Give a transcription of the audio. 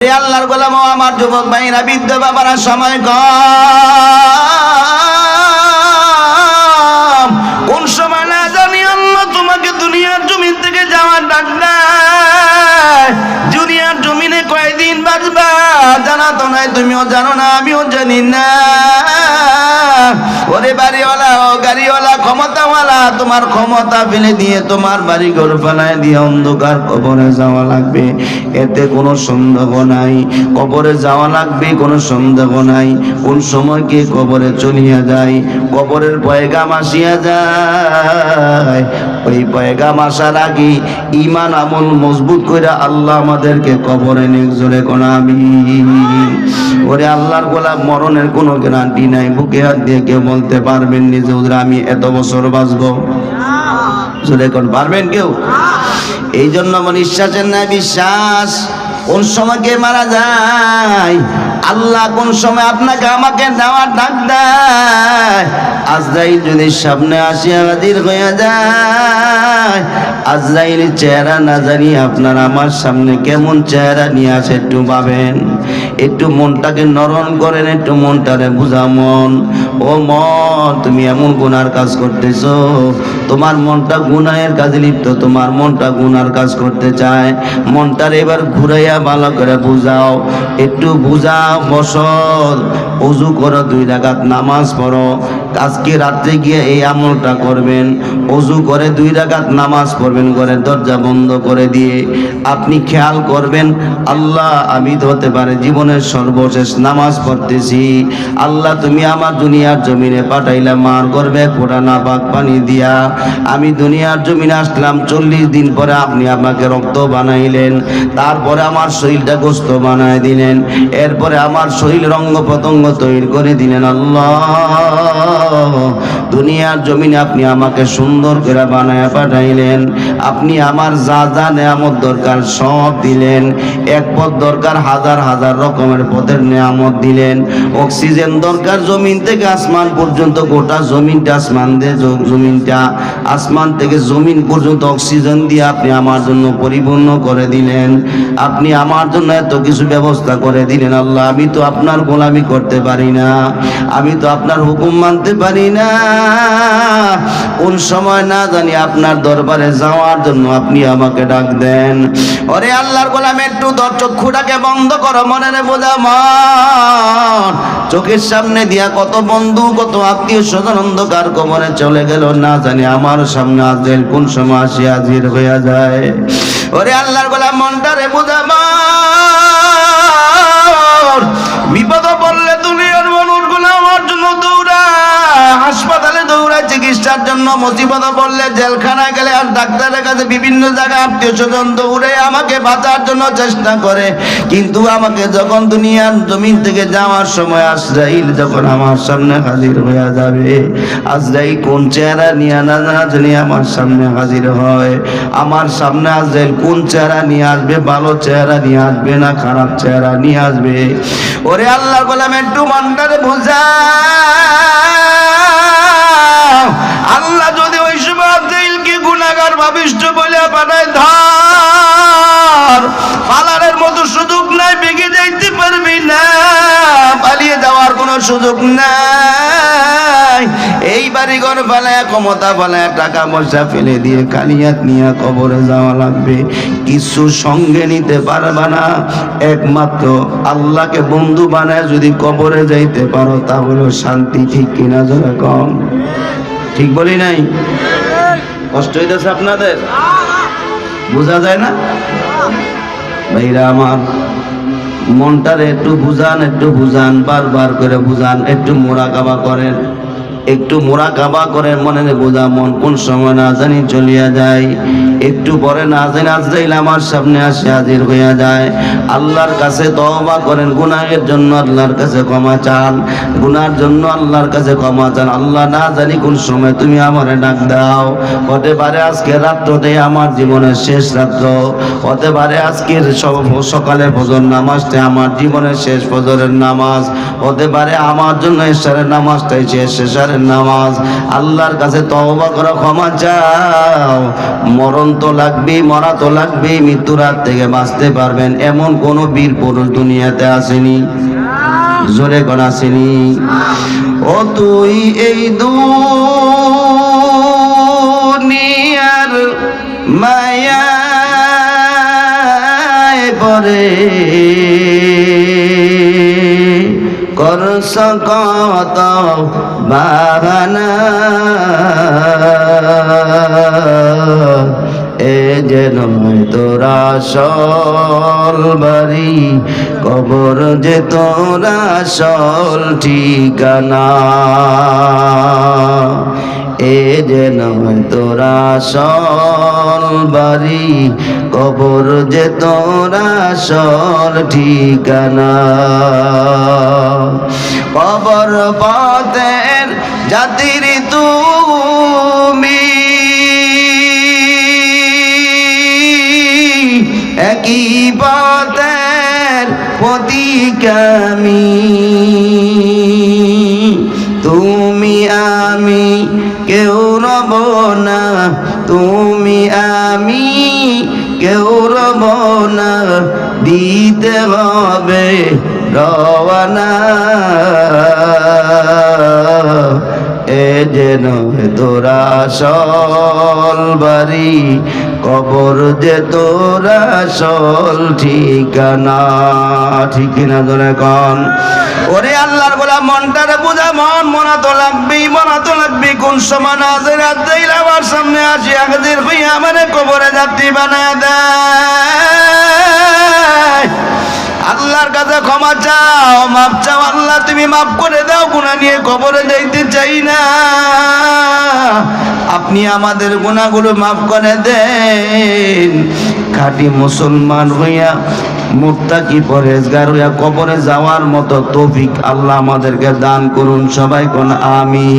আল্লাহর গোলাম আমার যুবক ভাইরা বৃদ্ধ বাবারা সময় কম, কোন সময় না জানি আল্লাহ তোমাকে দুনিয়ার জমিন থেকে যাওয়ার ডাক দেয়। দুনিয়ার জমিনে কয়দিন বাঁচবা জানা তো নাই, তুমিও জানো না, আমিও জানি না। ওরে বাড়িওয়ালা, ও গাড়িওয়ালা, ক্ষমতাওয়ালা, তোমার ক্ষমতা ফেলে দিয়ে তোমার বাড়ি ঘর ফেলায় দিয়ে অন্ধকার কবরে যাওয়া লাগবে, এতে কোনো সন্দেহ নাই। কবরে যাওয়া লাগবে, কোনো সন্দেহ নাই। কোন সময় কে কবরে চলিয়া যায়, কবরের পয়গাম আসিয়া যায়। ওই পয়গাম আসার আগে ঈমান আমল মজবুত কইরা আল্লাহ আমাদেরকে কবরে নিয়ে জোরে কোন আমিন। ওরে আল্লাহর গোলাম, মরণের কোনো গ্যারান্টি নাই। বুকে হাত দিয়ে কেউ বলতে পারবেন নিজে হুজুর আমি এত বছর বাঁচবো? জোরে কোন পারবেন কেউ? এই জন্য বিশ্বাসের না বিশ্বাস। কোন সময় কে মারা যায়, আল্লাহ কোন সময় আপনাকে আমাকে নেওয়ার ডাক দেয়। আজরাইল যদি সামনে আসিয়া হাজির হয়ে যায়, আজরাইলের চেহারা না জানি আপনার আমার সামনে কেমন চেহারা নিয়ে আসে একটু ভাবেন। একটু মনটাকে নরম করেন, একটু মনটারে বুঝা। মন, ও মন, তুমি এমন গুনার কাজ করতেছো, তোমার মনটা গুনাহের কাজে লিপ্ত, তোমার মনটা গুনার কাজ করতে চায়। মনটার এবার ঘুরাইয়া ভালো করে বুঝাও, একটু বুঝাও। বসল ওযু করো, 2 রাকাত নামাজ পড়ো। আজকে রাত্রে গিয়ে এই আমলটা করবেন। ওযু করে 2 রাকাত নামাজ পড়বেন, ঘরের দরজা বন্ধ করে দিয়ে। আপনি খেয়াল করবেন, আল্লাহ আমি তো হতে পারে জীবনের সর্বশেষ নামাজ পড়তেছি। আল্লাহ তুমি আমার দুনিয়ার জমিনে পাঠাইলা মার গর্ভে ফোঁটা নাপাক পানি দিয়া। আমি দুনিয়ার জমিনে আসলাম, 40 দিন পরে আপনি আমাকে রক্ত বানাইলেন, তারপরে আমার শরীরটা গোস্ত বানায় দিলেন, এরপরে আমার শরীর রঙ্গ প্রত্যঙ্গ তৈরি করে দিলেন। আল্লাহ দুনিয়ার জমিনে আপনি আমাকে সুন্দর করে বানায় পাঠাইলেন। আপনি আমার যা যা নেয়ামত দরকার সব দিলেন। এক পথ দরকার, হাজার হাজার রকমের পথের নেয়ামত দিলেন। অক্সিজেন দরকার জমিন থেকে আসমান পর্যন্ত, গোটা জমিনটা আসমান দিয়ে জমিনটা আসমান থেকে জমিন পর্যন্ত অক্সিজেন দিয়ে আপনি আমার জন্য পরিপূর্ণ করে দিলেন। আপনি আমার জন্য এত কিছু ব্যবস্থা করে দিলেন। আল্লাহ আমি তো আপনার গোলামি করতে পারি না, আমি তো আপনার হুকুম মানতে পারি না। কোন সময় না জানি আপনার দরবারে যাওয়ার জন্য আপনি আমাকে ডাক দেন। ওরে আল্লাহর গোলাম, একটু চক্ষুটাকে বন্ধ করো, মনে বোঝা মন। চোখের সামনে দিয়া কত বন্ধু, কত আত্মীয় স্বজন অন্ধকার কবরে চলে গেল, না জানি আমার সামনে আজরাইল কোন সময় আসি হাজির হইয়া যায়। ওরে আল্লাহর গোলাম, মনটারে বোঝা মন। বিপদ পড়লে দুনিয়ার মানুষগুলো আমার জন্য দৌড়ায়, হাসপাতালে দৌড়ায় চিকিৎসার জন্য। মুসিবত পড়লে জেলখানায় গেলে আর ডাক্তারের কাছে বিভিন্ন জায়গায় আত্মীয় স্বজন দৌড়ে আমাকে বাঁচার জন্য চেষ্টা করে। কিন্তু আমাকে যখন দুনিয়ার জমিন থেকে যাওয়ার সময় আজরাইল যখন আমার সামনে হাজির হয়ে যাবে, আজরাইল কোন চেহারা নিয়ে না জানি আমার সামনে হাজির হয়। আমার সামনে আজরাইল কোন চেহারা নিয়ে আসবে, ভালো চেহারা নিয়ে আসবে না খারাপ চেহারা নিয়ে আসবে। ওরে আল্লাহর গোলাম, একটু মনটারে বুঝা। আল্লাহ যদি ওই সময় আজরাইলকে গুনাহগার ভাবিষ্ট বলে পাঠায়, ধর পালারের মতো সুযোগ নাই, বেগে যাইতে পারবি না, পালিয়ে যাওয়ার কোনো সুযোগ নাই। এই বাড়ি ঘর ফেলায়, ক্ষমতা ফেলায়, টাকা পয়সা ফেলে দিয়ে কালিয়াত নিয়ে কবরে যাওয়া লাগবে। কিছু সঙ্গে নিতে পারবা না। একমাত্র আল্লাহকে বন্ধু বানায় যদি কবরে যাইতে পারো, তাহলে শান্তি। ঠিক কিনা জোরে কম? ঠিক বলি নাই? কষ্ট হইতেছে আপনাদের? বোঝা যায় না ভাইরা আমার? মনটারে একটু বুঝান, একটু বুঝান, বারবার করে বুঝান। একটু মুরাকাবা করেন, একটু মুরাকাবা করেন, মনে বোঝা। মন কোন সময় না জানি চলিয়া যায়, একটু পরে না জানি আজরাইল আমার সামনে আসে হাজির হইয়া যায়। আল্লাহর কাছে তওবা করেন, গুনাহের জন্য আল্লাহর কাছে ক্ষমা চান, গুনার জন্য আল্লাহর কাছে ক্ষমা চান। আল্লাহ না জানি কোন সময় তুমি আমারে ডাক দাও। হতে পারে আজকে রাত্রটাই আমার জীবনের শেষ রাত্র, হতে পারে আজকের সকালে ফজর নামাজটা আমার জীবনের শেষ ফজরের নামাজ, হতে পারে আমার জন্য এশারের নামাজটাই শেষ এশারের আসরের নামাজ, আল্লাহর কাছে তওবা করো, ক্ষমা চাও। মরণ তো লাগবেই, মরা তো লাগবেই, মৃত্যুর হাত থেকে বাঁচতে পারবেন এমন কোন বীর পুরুষ দুনিয়াতে আসেনি? জোরে কোন আসেনি? ও তুই এই দুনিয়ার মায়ায় পরে করছ কত বাহানা, এ যে নয় তোরা আসল বাড়ি, কবর যে তোরা আসল ঠিকানা। এ যে নয় তোরা আসল বাড়ি, কবর যে তোরা আসল ঠিকানা। কবর পথের জাতির তুমি, একই পথের প্রতিগামী। তুমি আমি কেউ রব না, তুমি আমি কেউ রব না, দিতে হবে রওয়ানা। এ যে নয় তোরা আসল বাড়ি, কবর যে তোরা আসল ঠিকানা। ঠিক না ধরে কন? ওরে আল্লাহর গোলাম, মনটারে বুঝা, মন মনা তো লাগবেই, মনা তো লাগবেই। কোন সময় নাজের আদাইল আমার সামনে আসি হাজির হইয়া আমারে কবরে যাত্রী বানায় দেয়। আল্লাহর কাছে ক্ষমা চাও, মাপ চাও। আল্লাহ তুমি মাফ করে দাও, গুনাহ নিয়ে কবরে যাইতে চাই না। আপনি আমাদের গুনাহগুলো মাফ করে দেন। খাঁটি মুসলমান হইয়া, মুত্তাকি পরহেজগার হইয়া কবরে যাওয়ার মতো তৌফিক আল্লাহ আমাদেরকে দান করুন। সবাই কোন আমিন।